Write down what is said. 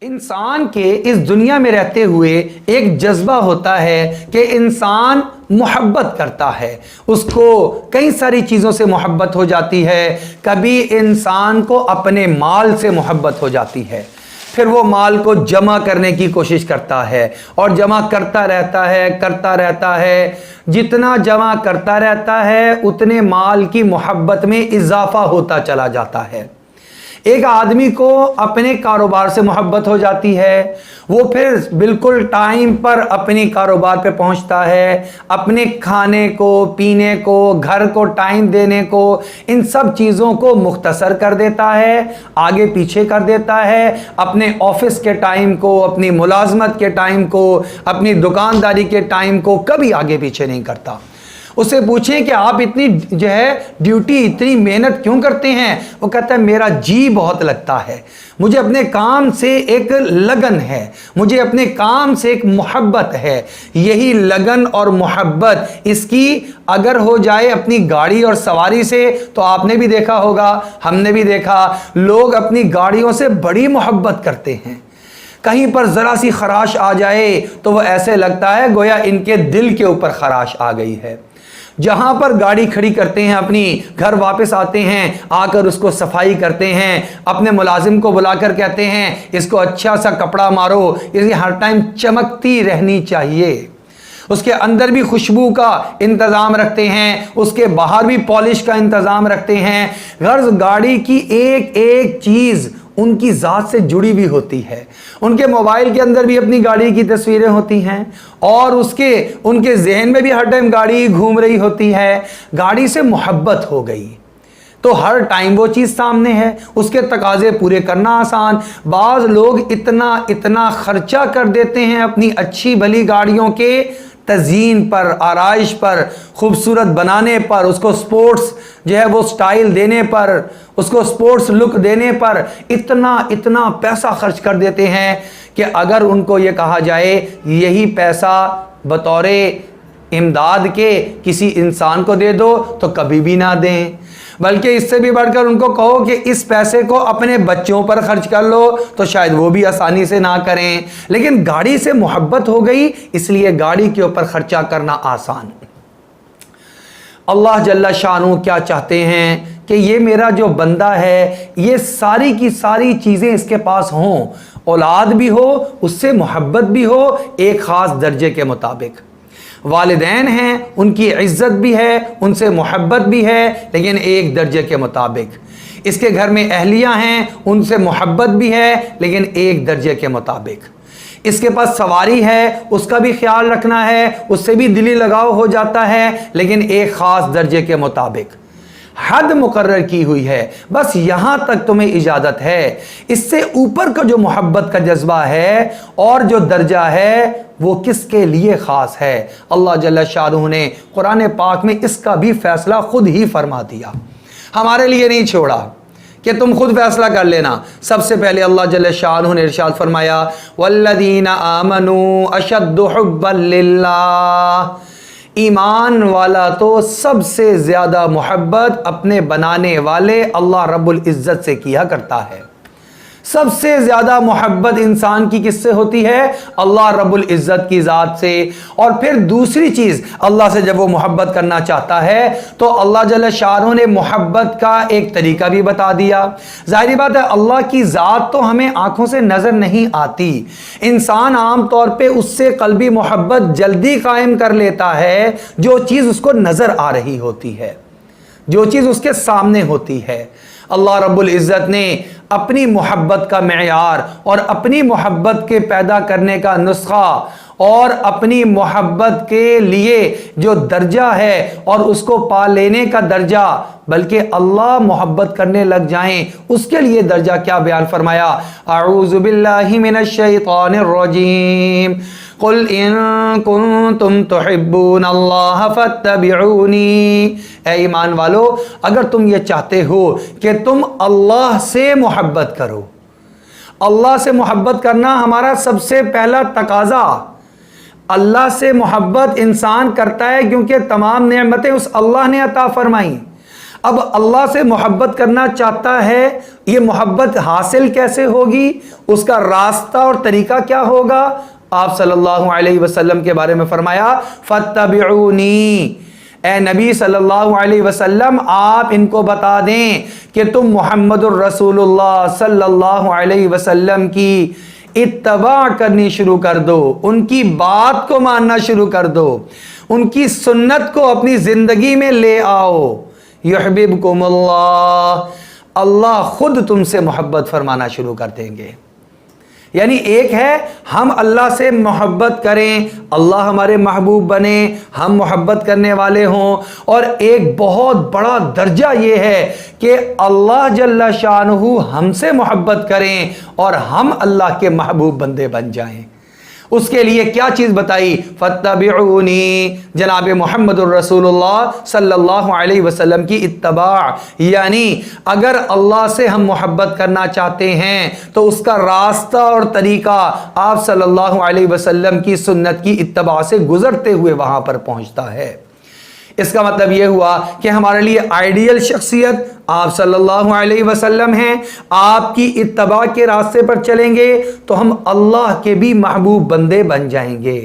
انسان کے اس دنیا میں رہتے ہوئے ایک جذبہ ہوتا ہے کہ انسان محبت کرتا ہے، اس کو کئی ساری چیزوں سے محبت ہو جاتی ہے۔ کبھی انسان کو اپنے مال سے محبت ہو جاتی ہے، پھر وہ مال کو جمع کرنے کی کوشش کرتا ہے اور جمع کرتا رہتا ہے۔ جتنا جمع کرتا رہتا ہے اتنے مال کی محبت میں اضافہ ہوتا چلا جاتا ہے۔ ایک آدمی کو اپنے کاروبار سے محبت ہو جاتی ہے، وہ پھر بالکل ٹائم پر اپنی کاروبار پہ پہنچتا ہے، اپنے کھانے کو، پینے کو، گھر کو ٹائم دینے کو، ان سب چیزوں کو مختصر کر دیتا ہے، آگے پیچھے کر دیتا ہے۔ اپنے آفس کے ٹائم کو، اپنی ملازمت کے ٹائم کو، اپنی دکانداری کے ٹائم کو کبھی آگے پیچھے نہیں کرتا۔ اس سے پوچھیں کہ آپ اتنی ڈیوٹی، اتنی محنت کیوں کرتے ہیں؟ وہ کہتا ہے میرا جی بہت لگتا ہے، مجھے اپنے کام سے ایک لگن ہے، مجھے اپنے کام سے ایک محبت ہے۔ یہی لگن اور محبت اس کی اگر ہو جائے اپنی گاڑی اور سواری سے، تو آپ نے بھی دیکھا ہوگا، ہم نے بھی دیکھا، لوگ اپنی گاڑیوں سے بڑی محبت کرتے ہیں۔ کہیں پر ذرا سی خراش آ جائے تو وہ ایسے لگتا ہے گویا ان کے دل کے اوپر خراش آ گئی ہے۔ جہاں پر گاڑی کھڑی کرتے ہیں، اپنی گھر واپس آتے ہیں، آ کر اس کو صفائی کرتے ہیں، اپنے ملازم کو بلا کر کہتے ہیں اس کو اچھا سا کپڑا مارو، اسے ہر ٹائم چمکتی رہنی چاہیے، اس کے اندر بھی خوشبو کا انتظام رکھتے ہیں، اس کے باہر بھی پالش کا انتظام رکھتے ہیں۔ غرض گاڑی کی ایک ایک چیز ان کی ذات سے جڑی ہوئی ہوتی ہے۔ ان کے موبائل کے اندر بھی اپنی گاڑی کی تصویریں ہوتی ہیں اور ان کے ذہن میں بھی ہر ٹائم گاڑی گھوم رہی ہوتی ہے۔ گاڑی سے محبت ہو گئی تو ہر ٹائم وہ چیز سامنے ہے، اس کے تقاضے پورے کرنا آسان۔ بعض لوگ اتنا خرچہ کر دیتے ہیں اپنی اچھی بھلی گاڑیوں کے تزئین پر، آرائش پر، خوبصورت بنانے پر، اس کو سپورٹس وہ سٹائل دینے پر، اس کو سپورٹس لک دینے پر اتنا پیسہ خرچ کر دیتے ہیں کہ اگر ان کو یہ کہا جائے یہی پیسہ بطور امداد کے کسی انسان کو دے دو تو کبھی بھی نہ دیں، بلکہ اس سے بھی بڑھ کر ان کو کہو کہ اس پیسے کو اپنے بچوں پر خرچ کر لو تو شاید وہ بھی آسانی سے نہ کریں۔ لیکن گاڑی سے محبت ہو گئی، اس لیے گاڑی کے اوپر خرچہ کرنا آسان۔ اللہ جل شانہ کیا چاہتے ہیں کہ یہ میرا جو بندہ ہے یہ ساری کی ساری چیزیں اس کے پاس ہوں، اولاد بھی ہو، اس سے محبت بھی ہو ایک خاص درجے کے مطابق، والدین ہیں ان کی عزت بھی ہے، ان سے محبت بھی ہے لیکن ایک درجے کے مطابق، اس کے گھر میں اہلیہ ہیں ان سے محبت بھی ہے لیکن ایک درجے کے مطابق، اس کے پاس سواری ہے اس کا بھی خیال رکھنا ہے، اس سے بھی دلی لگاؤ ہو جاتا ہے لیکن ایک خاص درجے کے مطابق، حد مقرر کی ہوئی ہے، بس یہاں تک تمہیں اجازت ہے۔ اس سے اوپر کا جو محبت کا جذبہ ہے اور جو درجہ ہے وہ کس کے لیے خاص ہے؟ اللہ جل شانہ نے قرآن پاک میں اس کا بھی فیصلہ خود ہی فرما دیا، ہمارے لیے نہیں چھوڑا کہ تم خود فیصلہ کر لینا۔ سب سے پہلے اللہ جل شانہ نے ارشاد فرمایا والذین آمنوا اشد حبا للہ، ایمان والا تو سب سے زیادہ محبت اپنے بنانے والے اللہ رب العزت سے کیا کرتا ہے۔ سب سے زیادہ محبت انسان کی کس سے ہوتی ہے؟ اللہ رب العزت کی ذات سے۔ اور پھر دوسری چیز، اللہ سے جب وہ محبت کرنا چاہتا ہے تو اللہ جل شانہ نے محبت کا ایک طریقہ بھی بتا دیا۔ ظاہری بات ہے اللہ کی ذات تو ہمیں آنکھوں سے نظر نہیں آتی، انسان عام طور پہ اس سے قلبی محبت جلدی قائم کر لیتا ہے جو چیز اس کو نظر آ رہی ہوتی ہے، جو چیز اس کے سامنے ہوتی ہے۔ اللہ رب العزت نے اپنی محبت کا معیار اور اپنی محبت کے پیدا کرنے کا نسخہ اور اپنی محبت کے لیے جو درجہ ہے اور اس کو پا لینے کا درجہ، بلکہ اللہ محبت کرنے لگ جائیں اس کے لیے درجہ کیا بیان فرمایا؟ اعوذ باللہ من الشیطان الرجیم قل ان کنتم تحبون اللہ فاتبعونی، اے ایمان والو اگر تم یہ چاہتے ہو کہ تم اللہ سے محبت کرو، اللہ سے محبت کرنا ہمارا سب سے پہلا تقاضا، اللہ سے محبت انسان کرتا ہے کیونکہ تمام نعمتیں اس اللہ نے عطا فرمائیں۔ اب اللہ سے محبت کرنا چاہتا ہے، یہ محبت حاصل کیسے ہوگی، اس کا راستہ اور طریقہ کیا ہوگا؟ آپ صلی اللہ علیہ وسلم کے بارے میں فرمایا فاتبعونی، اے نبی صلی اللہ علیہ وسلم آپ ان کو بتا دیں کہ تم محمد الرسول اللہ صلی اللہ علیہ وسلم کی اتباع کرنی شروع کر دو، ان کی بات کو ماننا شروع کر دو، ان کی سنت کو اپنی زندگی میں لے آؤ، یحببکم اللہ، اللہ خود تم سے محبت فرمانا شروع کر دیں گے۔ یعنی ایک ہے ہم اللہ سے محبت کریں، اللہ ہمارے محبوب بنے، ہم محبت کرنے والے ہوں، اور ایک بہت بڑا درجہ یہ ہے کہ اللہ جل شانہ ہم سے محبت کریں اور ہم اللہ کے محبوب بندے بن جائیں۔ اس کے لیے کیا چیز بتائی؟ فاتبعونی، جناب محمد الرسول اللہ صلی اللہ علیہ وسلم کی اتباع، یعنی اگر اللہ سے ہم محبت کرنا چاہتے ہیں تو اس کا راستہ اور طریقہ آپ صلی اللہ علیہ وسلم کی سنت کی اتباع سے گزرتے ہوئے وہاں پر پہنچتا ہے۔ اس کا مطلب یہ ہوا کہ ہمارے لیے آئیڈیل شخصیت آپ صلی اللہ علیہ وسلم ہیں، آپ کی اتباع کے راستے پر چلیں گے تو ہم اللہ کے بھی محبوب بندے بن جائیں گے۔